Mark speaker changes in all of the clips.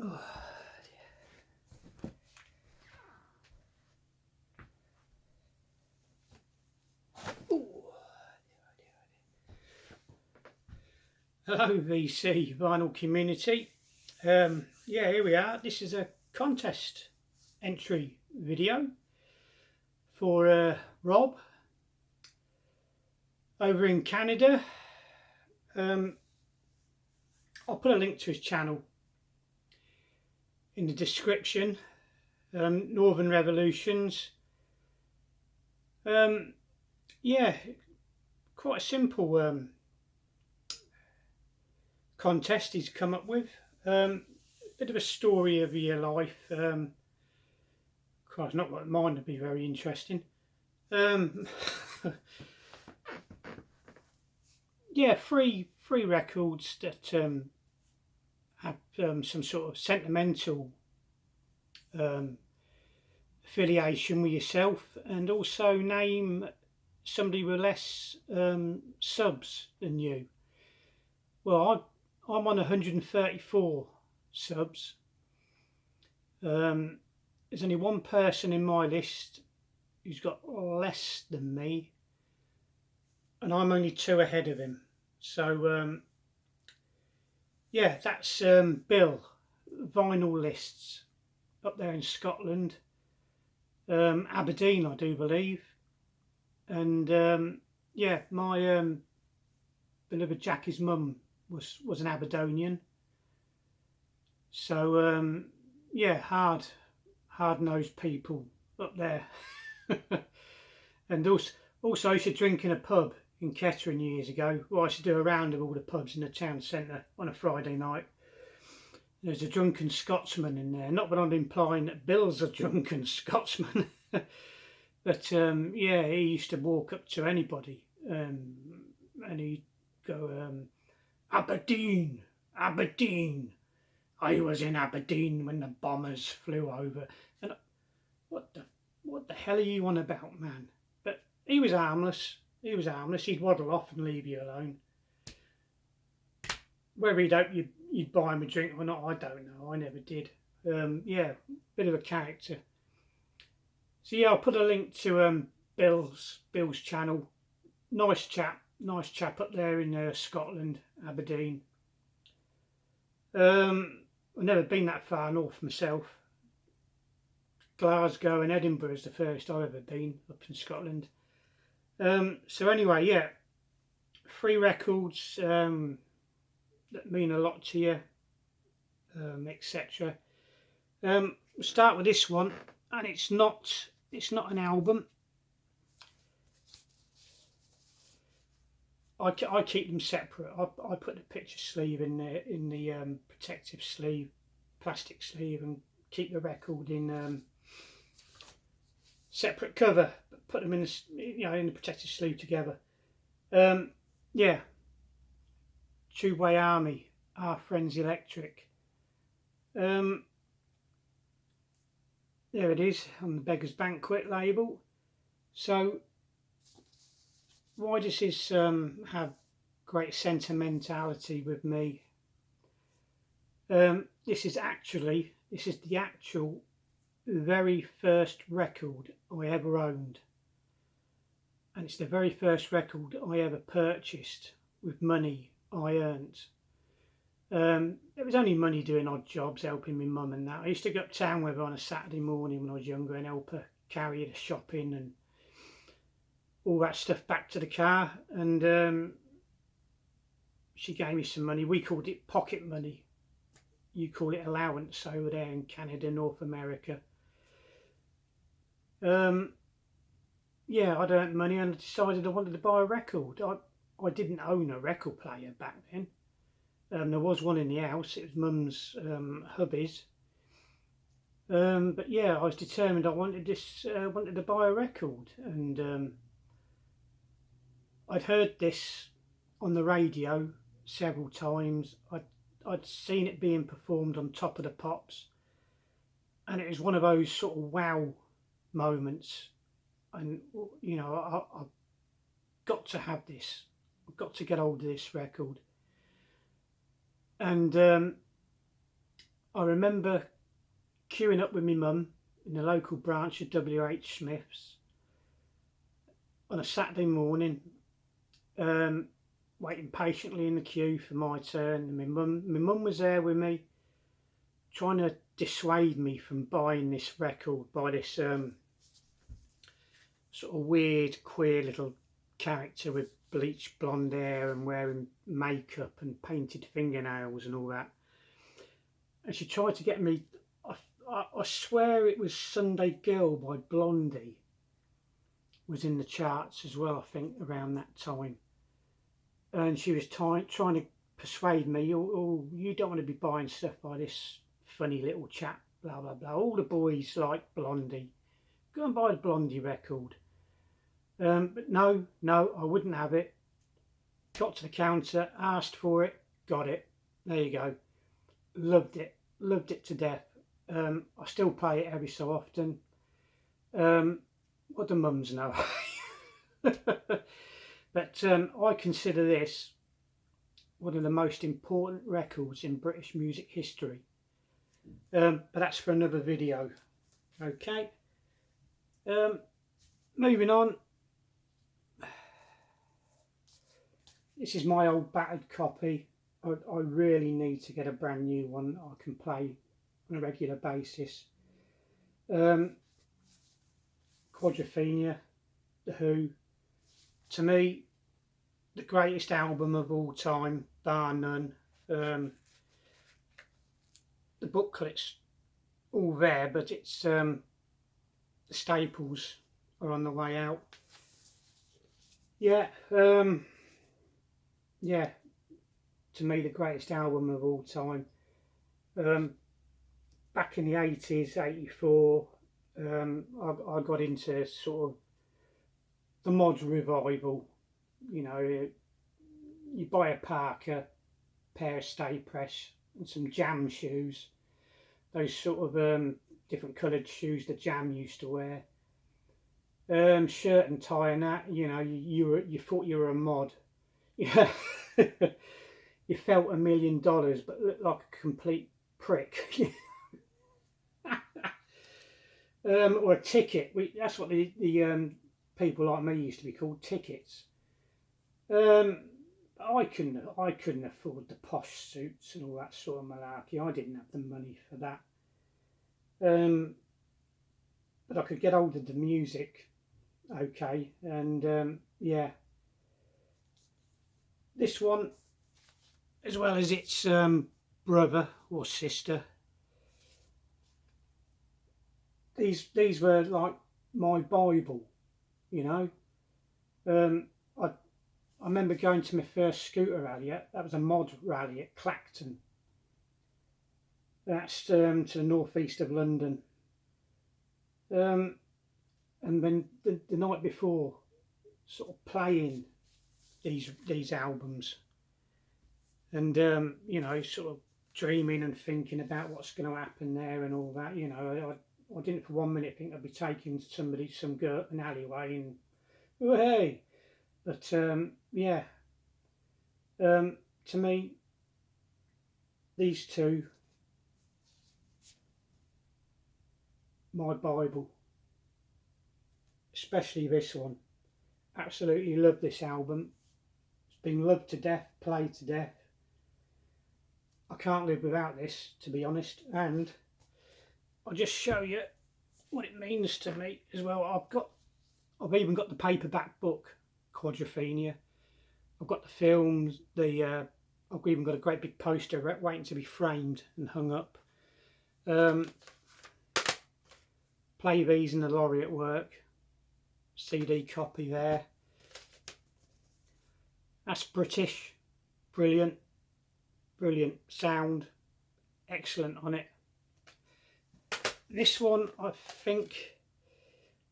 Speaker 1: Oh, hello VC vinyl community. Yeah, here we are. This is a contest entry video for Rob over in Canada. I'll put a link to his channel in the description. Northern Revolutions. Yeah, quite a simple contest he's come up with. Bit of a story of your life. Christ, not like mine would be very interesting. Yeah, three records that have some sort of sentimental affiliation with yourself, and also name somebody with less subs than you. Well, I'm on 134 subs. There's only one person in my list who's got less than me, and I'm only 2 ahead of him. So yeah, that's Bill, Vinyl Lists, up there in Scotland, Aberdeen, I do believe. And yeah, my beloved Jackie's mum was an Aberdonian. So yeah, hard-nosed people up there. And also I used to drink in a pub in Kettering years ago. Well, I used to do a round of all the pubs in the town centre on a Friday night. There's a drunken Scotsman in there. Not that I'm implying that Bill's a drunken Scotsman. But yeah, he used to walk up to anybody and he'd go, Aberdeen, Aberdeen. I was in Aberdeen when the bombers flew over. And what the hell are you on about, man? But he was harmless. He was harmless. He'd waddle off and leave you alone. Whether he'd hope you'd buy him a drink or not, I don't know. I never did. Yeah, bit of a character. So yeah, I'll put a link to Bill's channel. Nice chap up there in Scotland, Aberdeen. I've never been that far north myself. Glasgow and Edinburgh is the furthest I've ever been up in Scotland. So anyway, yeah, 3 records that mean a lot to you, etc. We'll start with this one, and it's not an album. I keep them separate. I put the picture sleeve in the protective sleeve, plastic sleeve, and keep the record in separate cover. But put them in in the protective sleeve together. Yeah, Tubeway Army, Our Friends Electric. There it is on the Beggars Banquet label. So why does this have great sentimentality with me? This is the actual very first record I ever owned, and it's the very first record I ever purchased with money I earned. It was only money doing odd jobs, helping my mum and that. I used to go uptown with her on a Saturday morning when I was younger and help her carry the shopping and all that stuff back to the car. And she gave me some money. We called it pocket money. You call it allowance over there in Canada, North America. Yeah, I'd earned money and I decided I wanted to buy a record. I didn't own a record player back then. There was one in the house. It was Mum's hubby's. But yeah, I was determined. I wanted to buy a record, and I'd heard this on the radio several times. I'd seen it being performed on Top of the Pops, and it was one of those sort of wow moments. And you know, I've got to have this. I've got to get hold of this record. And I remember queuing up with my mum in the local branch of WH Smith's on a Saturday morning, waiting patiently in the queue for my turn. And my mum was there with me, trying to dissuade me from buying this record by this sort of weird, queer little character with bleached blonde hair and wearing makeup and painted fingernails and all that. And she tried to get me, I swear it was Sunday Girl by Blondie was in the charts as well, I think, around that time. And she was trying to persuade me, oh, you don't want to be buying stuff by this funny little chap, blah, blah, blah. All the boys like Blondie. Go and buy the Blondie record. But no, I wouldn't have it. Got to the counter, asked for it, got it. There you go. Loved it to death. I still play it every so often. What do mums know? But I consider this one of the most important records in British music history. But that's for another video. Okay. Moving on. This is my old battered copy. I really need to get a brand new one that I can play on a regular basis. Quadrophenia, The Who. To me, the greatest album of all time, bar none. The booklet's all there, but it's the staples are on the way out. Yeah, yeah. To me, the greatest album of all time. Back in the 80s, 84, I got into sort of the mod revival. You know, you buy a Parker, pair of Stay Press and some Jam shoes. Those sort of different coloured shoes that Jam used to wear. Shirt and tie and that, you know, you thought you were a mod. Yeah. You felt $1 million but looked like a complete prick. Or a ticket. That's what the people like me used to be called, tickets. I couldn't afford the posh suits and all that sort of malarkey. I didn't have the money for that. But I could get hold of the music, okay, and yeah. This one, as well as its brother or sister, these were like my Bible, you know. I remember going to my first scooter rally. That was a mod rally at Clacton. That's to the northeast of London. And then the night before, sort of playing these albums, and you know, sort of dreaming and thinking about what's going to happen there and all that. You know, I didn't for 1 minute think I'd be taking some girl an alleyway and oh hey, but yeah. To me, these two, my Bible, especially this one. Absolutely love this album. It's been loved to death, played to death. I can't live without this, to be honest, and I'll just show you what it means to me as well. I've even got the paperback book, Quadrophenia. I've got the films, I've even got a great big poster waiting to be framed and hung up. Play these in the lorry at work. CD copy there. That's British. Brilliant. Brilliant sound. Excellent on it. This one, I think,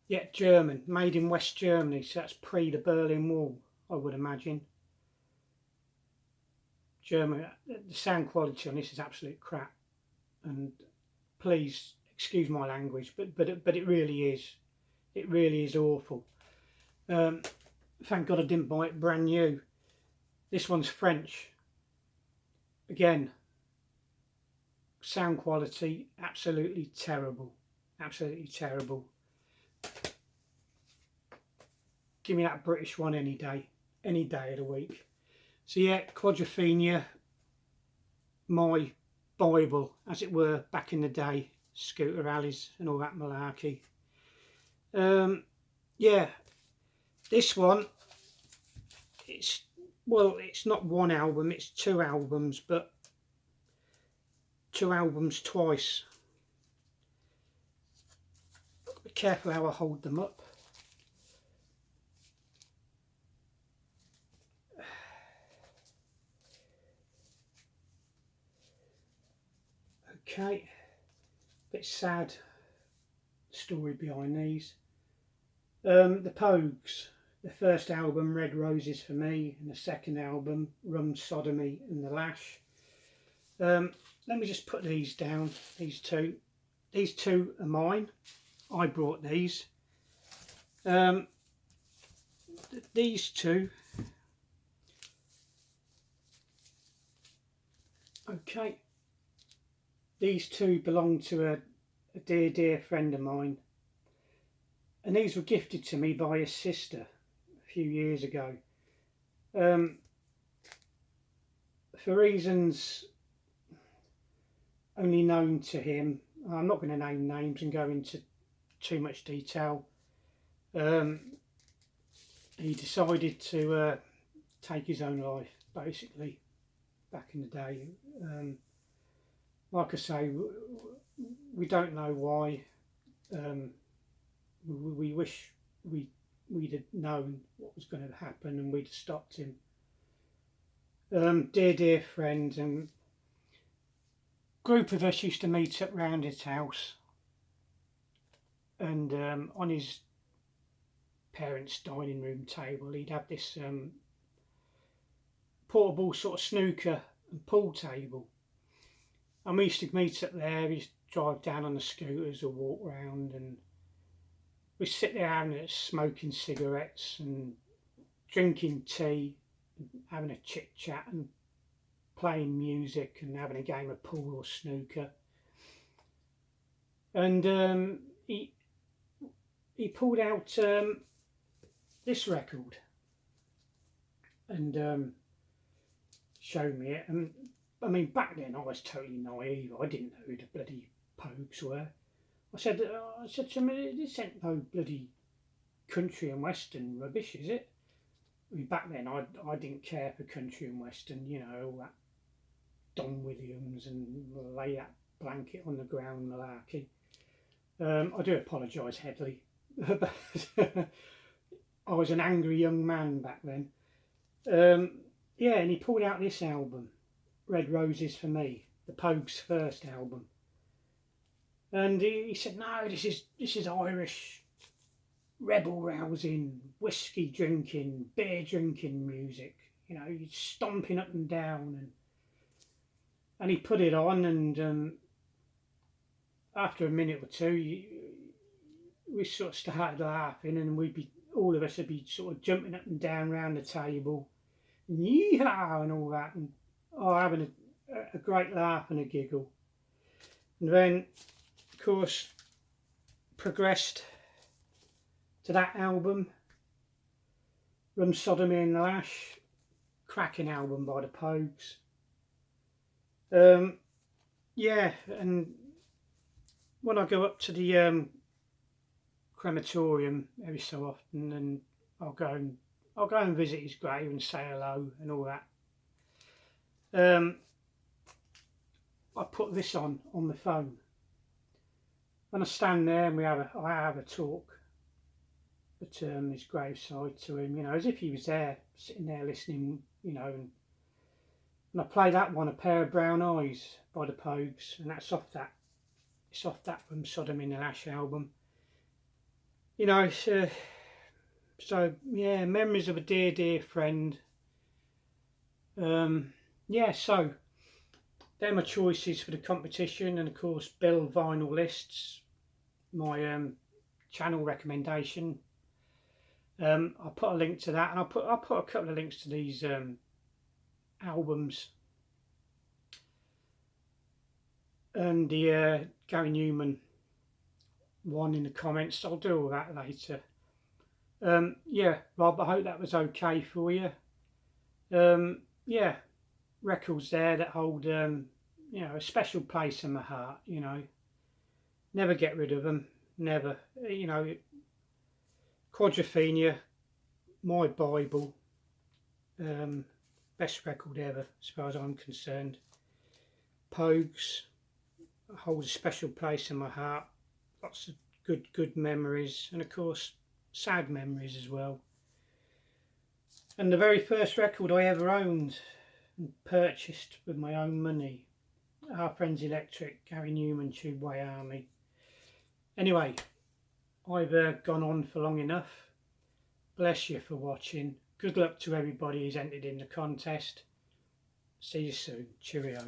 Speaker 1: yeah, German. Made in West Germany, so that's pre the Berlin Wall, I would imagine. German. The sound quality on this is absolute crap. And please excuse my language, but it really is. It really is awful. Thank God I didn't buy it brand new. This one's French. Again, sound quality, absolutely terrible. Absolutely terrible. Give me that British one any day of the week. So yeah, Quadrophenia, my Bible, as it were, back in the day, scooter rallies and all that malarkey. Yeah, this one, it's not one album, it's 2 albums, but 2 albums twice. Be careful how I hold them up. Okay, bit sad story behind these. The Pogues, the first album, Red Roses for Me, and the second album, Rum Sodomy and the Lash. Let me just put these down, these two. These two are mine. I brought these. These two. Okay. These two belong to a dear friend of mine. And these were gifted to me by his sister a few years ago. For reasons only known to him, I'm not going to name names and go into too much detail. He decided to take his own life, basically, back in the day. Like I say, we don't know why. We wish we'd have known what was going to happen and we'd have stopped him. Dear friend, and group of us used to meet up round his house, and on his parents' dining room table he'd have this portable sort of snooker and pool table, and we used to meet up there. We used to drive down on the scooters or walk round, and we sit there having smoking cigarettes and drinking tea, and having a chit chat and playing music and having a game of pool or snooker. And he pulled out this record and showed me it. And I mean, back then I was totally naive. I didn't know who the bloody Pogues were. I said to him, this ain't no bloody country and western rubbish, is it? I mean, back then I didn't care for country and western, you know, all that Don Williams and lay that blanket on the ground malarkey. I do apologise, Headley, but I was an angry young man back then. Yeah, and he pulled out this album, Red Roses for Me, the Pogues' first album. And he said, no, this is Irish, rebel rousing, whiskey drinking, beer drinking music. You know, he's stomping up and down, and he put it on, and after a minute or two, we sort of started laughing, and all of us would be sort of jumping up and down around the table, and yeehaw and all that, and having a great laugh and a giggle. And then, of course, progressed to that album, Rum Sodomy and the Lash, cracking album by the Pogues. Yeah, and when I go up to the crematorium every so often, and I'll go and visit his grave and say hello and all that. I put this on the phone. When I stand there and I have a talk at his graveside to him, you know, as if he was there, sitting there listening, you know, and I play that one, A Pair of Brown Eyes by the Pogues, and it's off that Rum Sodomy and the Lash album. You know, so yeah, memories of a dear friend. Yeah, so they're my choices for the competition, and of course Bill Vinyl Lists, my channel recommendation. I'll put a link to that, and I'll put a couple of links to these albums and the Gary Newman one in the comments. I'll do all that later. Yeah, Rob, I hope that was okay for you. Yeah, records there that hold you know, a special place in my heart. You know, never get rid of them. Never. You know, Quadrophenia, my Bible, best record ever as far as I'm concerned. Pogues holds a special place in my heart. Lots of good memories, and of course sad memories as well. And the very first record I ever owned and purchased with my own money, Our Friends Electric, Gary Newman, Tubeway Army. Anyway, I've gone on for long enough. Bless you for watching. Good luck to everybody who's entered in the contest. See you soon. Cheerio.